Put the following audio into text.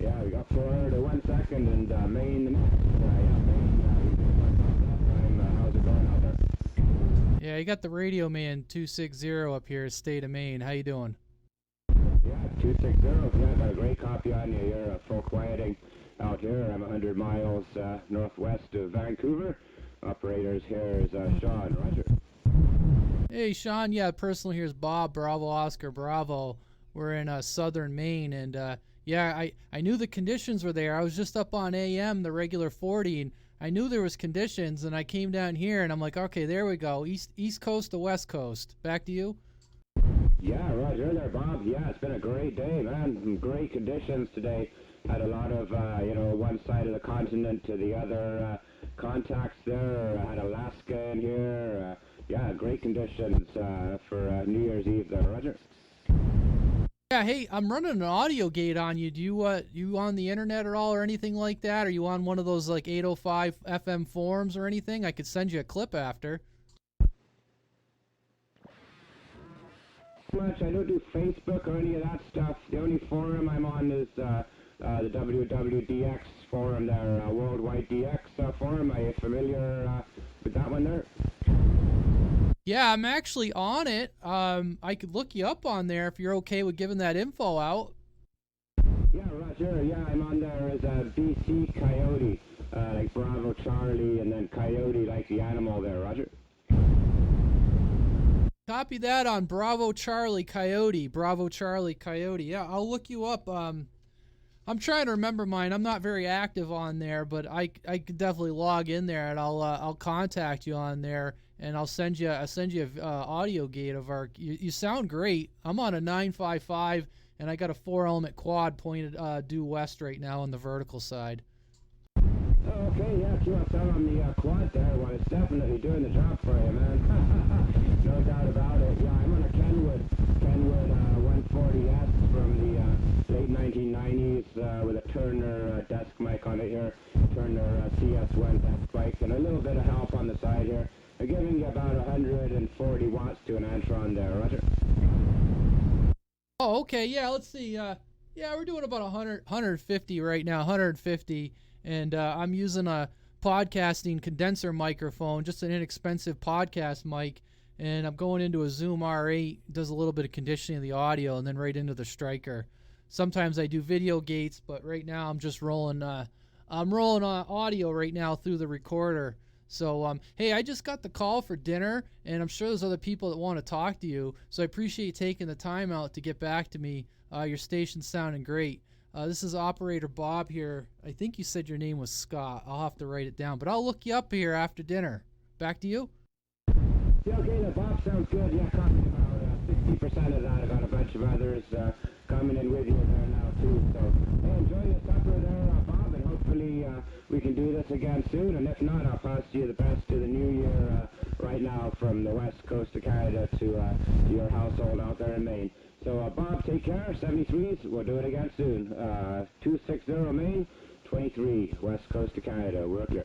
Yeah, we got Florida 1 second and Maine the next. Yeah, Maine, we did one last time. How's it going out there? Yeah, you got the Radioman260 up here, state of Maine. How you doing? Yeah, 260. Yeah, got a great copy on you. You're full quieting out here. I'm 100 miles northwest of Vancouver. Operators here is Sean. Roger. Hey, Sean. Yeah, personal here's Bob. Bravo, Oscar, Bravo. We're in southern Maine, and yeah, I knew the conditions were there. I was just up on AM, the regular 40, and I knew there was conditions, and I came down here, and I'm like, okay, there we go. East Coast to West Coast. Back to you. Yeah, Roger there, Bob. Yeah, it's been a great day, man. Some great conditions today. Had a lot of, one side of the continent to the other contacts there. Had Alaska in here. Yeah, great conditions for New Year's Eve there, Roger. Yeah, hey, I'm running an audio gate on you. Do you on the internet at all or anything like that? Are you on one of those like 805 FM forums or anything? I could send you a clip after. Much. I don't do Facebook or any of that stuff. The only forum I'm on is the WWDX forum there, Worldwide DX forum. Are you familiar with that one there? Yeah, I'm actually on it. I could look you up on there if you're okay with giving that info out. Yeah, Roger. Yeah, I'm on there as a BC Coyote, like Bravo Charlie, and then Coyote like the animal there, Roger. Copy that on Bravo Charlie Coyote. Bravo Charlie Coyote. Yeah, I'll look you up. I'm trying to remember mine. I'm not very active on there, but I could definitely log in there, and I'll contact you on there, and I'll send you a audio gate of our. You sound great. I'm on a 955, and I got a 4-element quad pointed due west right now on the vertical side. Oh, okay, yeah, QSL on the quad there. Well, it's definitely doing the job for you, man. No doubt about it. Yeah, I'm on a Kenwood 140S from the late 1990s with a Turner desk mic on it here. Turner CS1 desk mic, and a little bit of help on the side here. I'm giving you about 140 watts to an Antron there, Roger. Oh, okay, yeah, let's see. Yeah, we're doing about 150 right now, 150. And I'm using a podcasting condenser microphone, just an inexpensive podcast mic, and I'm going into a Zoom R8, does a little bit of conditioning of the audio, and then right into the Striker. Sometimes I do video gates, but right now I'm just rolling. I'm rolling audio right now through the recorder. So hey, I just got the call for dinner, and I'm sure there's other people that want to talk to you. So I appreciate you taking the time out to get back to me. Your station's sounding great. This is Operator Bob here. I think you said your name was Scott. I'll have to write it down, but I'll look you up here after dinner. Back to you. Yeah, okay, the Bob sounds good. Yeah, copy about 60% of that. I got a bunch of others coming in with you there now too. So, hey, enjoy your supper there, Bob, and hopefully we can do this again soon. And if not, I'll pass you the best of the new year right now from the west coast of Canada to your household out there in Maine. So, Bob, take care. 73s. We'll do it again soon. 260 Maine, 23 west coast of Canada. We're clear.